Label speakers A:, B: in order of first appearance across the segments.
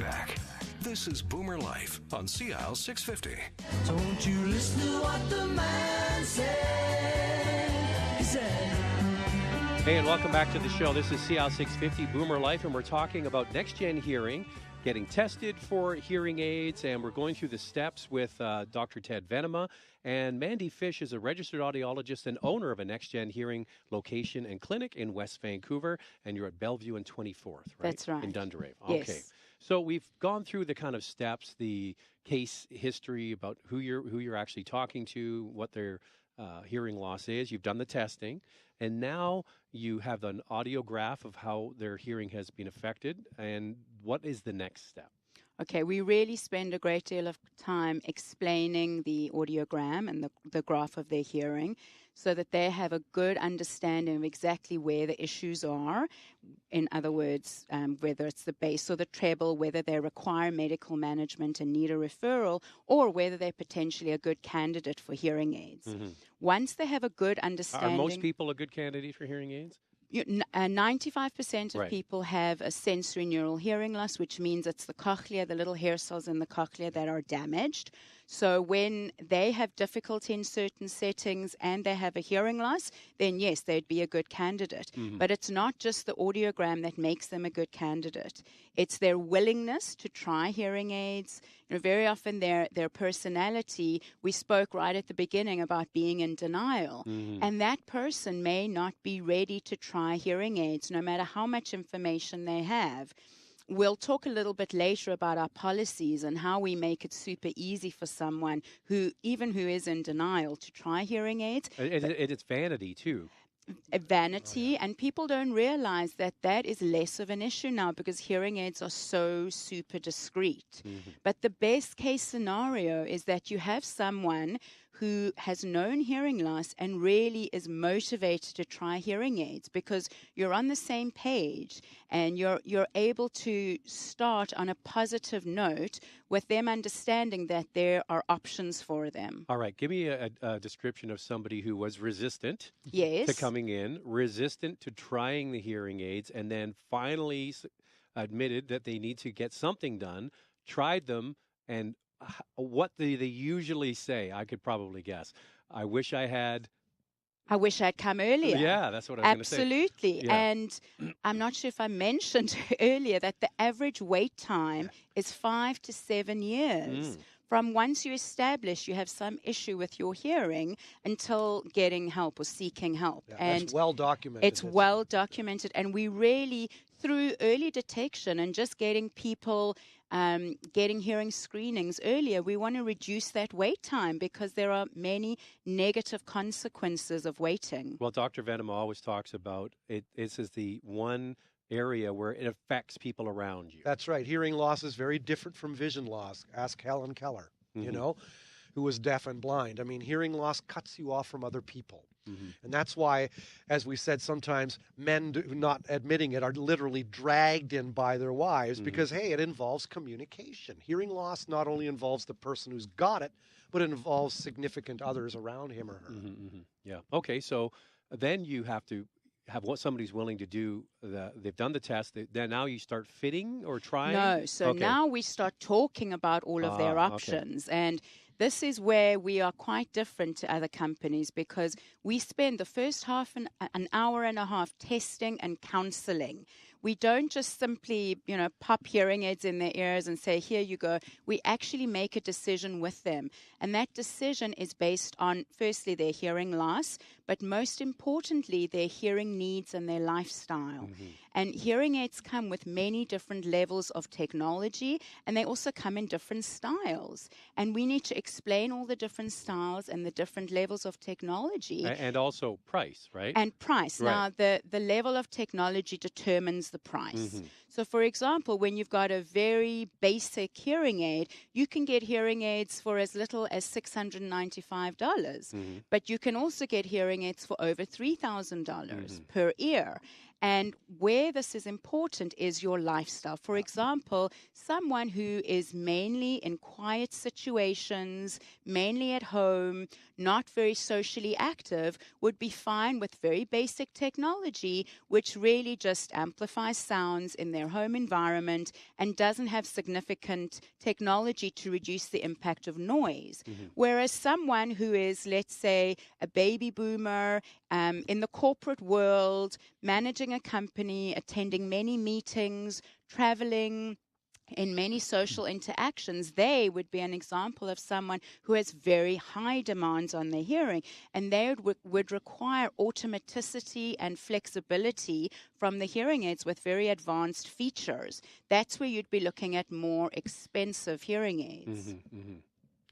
A: back. This is Boomer Life on CL 650.
B: Don't you listen to what the man said. He said.
C: Hey, and welcome back to the show. This is CL 650 Boomer Life, and we're talking about NexGen Hearing, getting tested for hearing aids, and we're going through the steps with Dr. Ted Venema. And Mandy Fish is a registered audiologist and owner of a NexGen Hearing location and clinic in West Vancouver, and you're at Bellevue and 24th, right?
D: That's right.
C: In Dunderave.
D: Yes.
C: Okay. So we've gone through the kind of steps, the case history about who you're actually talking to, what their hearing loss is. You've done the testing, and now you have an audiograph of how their hearing has been affected. And what is the next step?
D: Okay, we really spend a great deal of time explaining the audiogram and the graph of their hearing so that they have a good understanding of exactly where the issues are. In other words, whether it's the bass or the treble, whether they require medical management and need a referral, or whether they're potentially a good candidate for hearing aids. Mm-hmm. Once they have a good understanding...
C: Are most people a good candidate for hearing aids?
D: 95% of
C: Right.
D: people have a sensory neural hearing loss, which means it's the cochlea, the little hair cells in the cochlea that are damaged. So when they have difficulty in certain settings and they have a hearing loss, then yes, they'd be a good candidate. Mm-hmm. But it's not just the audiogram that makes them a good candidate. It's their willingness to try hearing aids. You know, very often their personality. We spoke right at the beginning about being in denial. Mm-hmm. And that person may not be ready to try hearing aids, no matter how much information they have. We'll talk a little bit later about our policies and how we make it super easy for someone who is in denial to try hearing aids.
C: It's vanity, too.
D: Vanity, and people don't realize that that is less of an issue now because hearing aids are so super discreet. Mm-hmm. But the best case scenario is that you have someone who has known hearing loss and really is motivated to try hearing aids because you're on the same page and you're able to start on a positive note with them understanding that there are options for them.
C: All right. Give me a description of somebody who was resistant
D: yes.
C: to coming in, resistant to trying the hearing aids, and then finally admitted that they need to get something done, tried them, and what do they usually say? I could probably guess. I wish I'd come earlier.
D: Yeah,
C: that's what I was going to say.
D: Absolutely. Yeah. And I'm not sure if I mentioned earlier that the average wait time is 5 to 7 years. From once you establish you have some issue with your hearing until getting help or seeking help.
E: Yeah,
D: and
E: it's well documented.
D: It's well documented. And we really, through early detection and just getting people getting hearing screenings earlier, we want to reduce that wait time because there are many negative consequences of waiting.
C: Well, Dr. Venema always talks about it. This is the one area where it affects people around you.
E: That's right. Hearing loss is very different from vision loss. Ask Helen Keller,
C: Mm-hmm.
E: Who was deaf and blind. I mean, hearing loss cuts you off from other people.
C: Mm-hmm.
E: And that's why, as we said, sometimes men not admitting it are literally dragged in by their wives because, hey, it involves communication. Hearing loss not only involves the person who's got it, but it involves significant others around him or her.
C: Mm-hmm, mm-hmm. Yeah. Okay, so then you have to have what somebody's willing to do. They've done the test. Then now you start fitting or trying?
D: No. So now we start talking about all of their options. Okay. And this is where we are quite different to other companies because we spend the first half an hour and a half testing and counseling. We don't just simply, pop hearing aids in their ears and say, here you go. We actually make a decision with them. And that decision is based on, firstly, their hearing loss, but most importantly, their hearing needs and their lifestyle. Mm-hmm. And hearing aids come with many different levels of technology, and they also come in different styles. And we need to explain all the different styles and the different levels of technology.
C: And also price, right?
D: And price.
C: Right.
D: Now, the level of technology determines the price. Mm-hmm. So, for example, when you've got a very basic hearing aid, you can get hearing aids for as little as $695. Mm-hmm. But you can also get hearing aids for over $3,000 per ear. And where this is important is your lifestyle. For example, someone who is mainly in quiet situations, mainly at home, not very socially active, would be fine with very basic technology, which really just amplifies sounds in their home environment and doesn't have significant technology to reduce the impact of noise. Whereas someone who is, let's say, a baby boomer in the corporate world, managing a company, attending many meetings, traveling, in many social interactions, they would be an example of someone who has very high demands on their hearing, and they would require automaticity and flexibility from the hearing aids with very advanced features. That's where you'd be looking at more expensive hearing aids.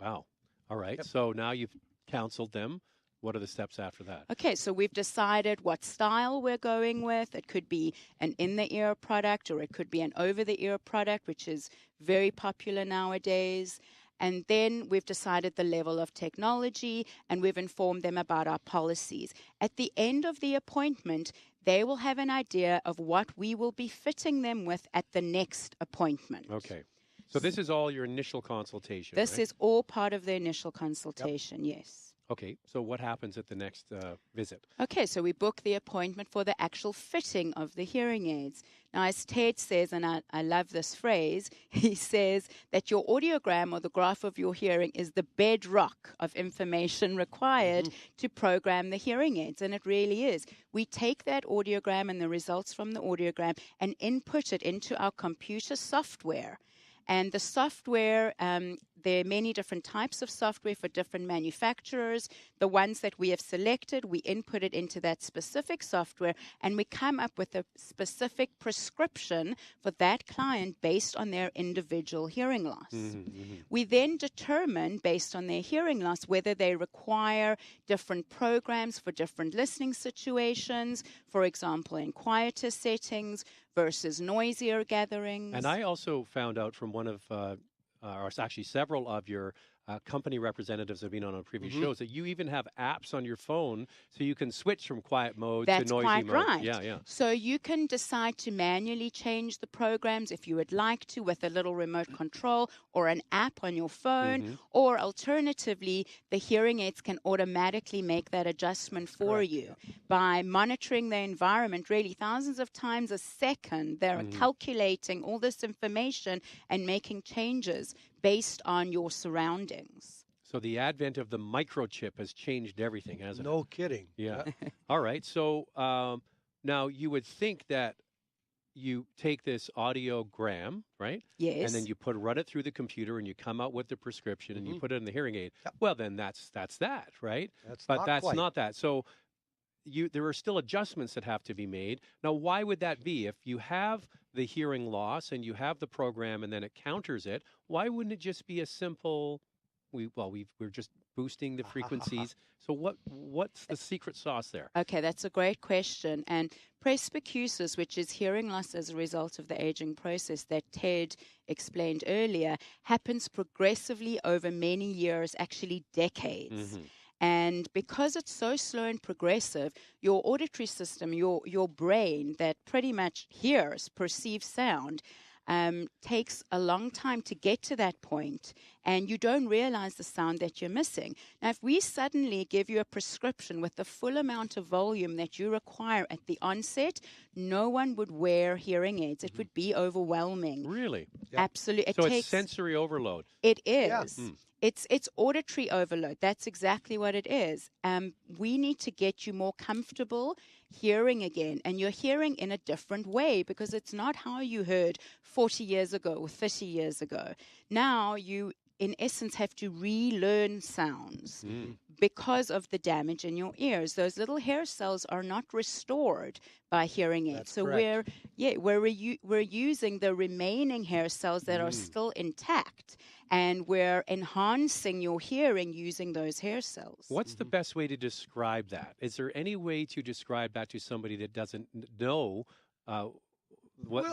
C: Wow. All right. So now you've counseled them. What are the steps after that?
D: Okay, so we've decided what style we're going with. It could be an in-the-ear product, or it could be an over-the-ear product, which is very popular nowadays. And then we've decided the level of technology, and we've informed them about our policies. At the end of the appointment, they will have an idea of what we will be fitting them with at the next appointment.
C: Okay. So this is all your initial consultation,
D: This
C: right?
D: is all part of the initial consultation, yes.
C: Okay, so what happens at the next visit?
D: Okay, so we book the appointment for the actual fitting of the hearing aids. Now, as Ted says, and I love this phrase, he says that your audiogram or the graph of your hearing is the bedrock of information required to program the hearing aids, and it really is. We take that audiogram and the results from the audiogram and input it into our computer software. And the software, there are many different types of software for different manufacturers. The ones that we have selected, we input it into that specific software, and we come up with a specific prescription for that client based on their individual hearing loss. We then determine, based on their hearing loss, whether they require different programs for different listening situations, for example, in quieter settings versus noisier gatherings.
C: And I also found out from one of, or actually several of your company representatives that have been on previous shows that you even have apps on your phone so you can switch from quiet mode to noisy
D: That's
C: mode.
D: quite right.
C: Yeah.
D: So you can decide to manually change the programs if you would like to with a little remote control or an app on your phone, or alternatively, the hearing aids can automatically make that adjustment for you by monitoring the environment really thousands of times a second. They're calculating all this information and making changes based on your surroundings.
C: So the advent of the microchip has changed everything, hasn't it?
E: No kidding.
C: Yeah. All right. So now you would think that you take this audiogram, right?
D: Yes.
C: And then you run it through the computer and you come out with the prescription and you put it in the hearing aid. Well, then that's that, right? But that's
E: quite.
C: not that. So there are still adjustments that have to be made. Now, why would that be? If you have the hearing loss and you have the program and then it counters it, why wouldn't it just be a simple, we're just boosting the frequencies? So what's the secret sauce there?
D: Okay, that's a great question. And presbycusis, which is hearing loss as a result of the aging process that Ted explained earlier, happens progressively over many years, actually decades. And because it's so slow and progressive, your auditory system, your brain that pretty much hears, perceives sound, takes a long time to get to that point, and you don't realize the sound that you're missing. Now, if we suddenly give you a prescription with the full amount of volume that you require at the onset, no one would wear hearing aids. It would be overwhelming.
C: Really?
D: Absolutely.
C: So it's sensory overload.
D: It is. It's auditory overload. That's exactly what it is. We need to get you more comfortable hearing again, and you're hearing in a different way because it's not how you heard 40 years ago or 30 years ago. Now you, in essence, have to relearn sounds because of the damage in your ears. Those little hair cells are not restored by hearing aids.
E: That's
D: so
E: correct.
D: we're using the remaining hair cells that are still intact, and we're enhancing your hearing using those hair cells.
C: What's the best way to describe that? Is there any way to describe that to somebody that doesn't know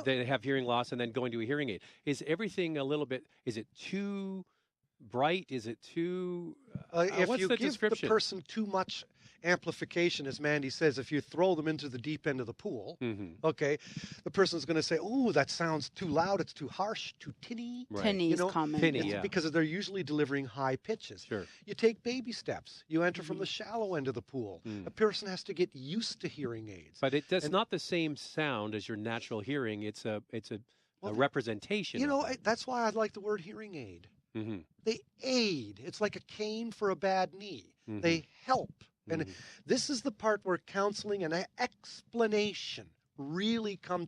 C: they have hearing loss and then going to a hearing aid? Is everything a little bit, is it too bright? Is it too,
E: If
C: what's
E: you
C: the
E: give
C: description?
E: the person too much, amplification, as Mandy says, if you throw them into the deep end of the pool,
C: Mm-hmm.
E: okay, the person's going to say, "Oh, that sounds too loud. It's too harsh, too tinny."
C: Right.
D: Tinny is common.
C: Tinny,
E: It's
C: yeah.
E: because they're usually delivering high pitches.
C: Sure.
E: You take baby steps. You enter from the shallow end of the pool. A person has to get used to hearing aids.
C: But it's not the same sound as your natural hearing. It's a representation.
E: You know,
C: of it.
E: that's why I like the word hearing aid.
C: Mm-hmm.
E: They aid. It's like a cane for a bad knee.
C: Mhm.
E: They help. And
C: Mhm.
E: this is the part where counseling and explanation really come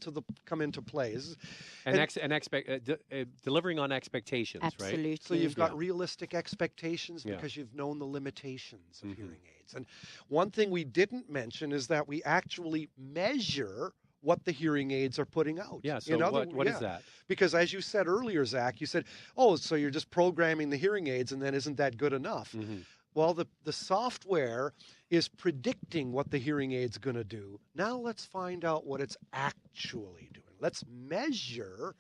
E: into play.
C: Delivering on expectations, right?
D: Absolutely.
E: So you've got
C: Yeah.
E: realistic expectations
C: Yeah.
E: because you've known the limitations of
C: Mhm.
E: hearing aids. And one thing we didn't mention is that we actually measure what the hearing aids are putting out.
C: Yeah, so what is that?
E: Because as you said earlier, Zach, you said, "Oh, so you're just programming the hearing aids and then isn't that good enough?"
C: Mhm.
E: Well, the software is predicting what the hearing aid's going to do. Now let's find out what it's actually doing. Let's measure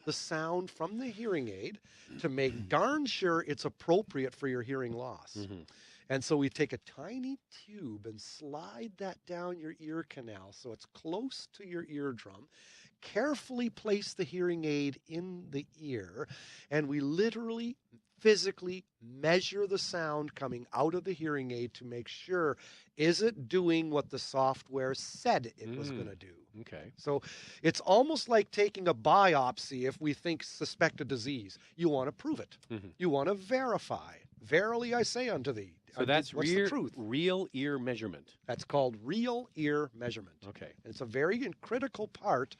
E: the sound from the hearing aid to make darn sure it's appropriate for your hearing loss.
C: Mhm.
E: And so we take a tiny tube and slide that down your ear canal so it's close to your eardrum. Carefully place the hearing aid in the ear, and we literally, physically measure the sound coming out of the hearing aid to make sure, is it doing what the software said it was going to do?
C: Okay.
E: So it's almost like taking a biopsy if we suspect a disease. You want to prove it.
C: Mhm.
E: You want to verify. Verily I say unto thee.
C: So that's
E: what's the truth?
C: real ear measurement.
E: That's called real ear measurement.
C: Okay.
E: It's a very critical part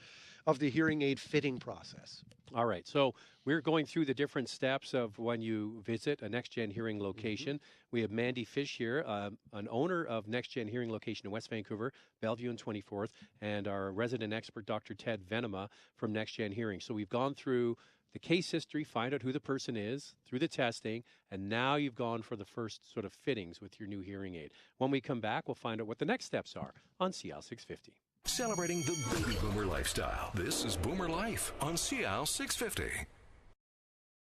E: of the hearing aid fitting process.
C: All right. So we're going through the different steps of when you visit a NexGen Hearing location. We have Mandy Fish here, an owner of NexGen Hearing location in West Vancouver, Bellevue and 24th, and our resident expert, Dr. Ted Venema from NexGen Hearing. So we've gone through the case history, find out who the person is, through the testing, and now you've gone for the first sort of fittings with your new hearing aid. When we come back, we'll find out what the next steps are on CL 650.
A: Celebrating the baby boomer lifestyle. This is Boomer Life on CL 650.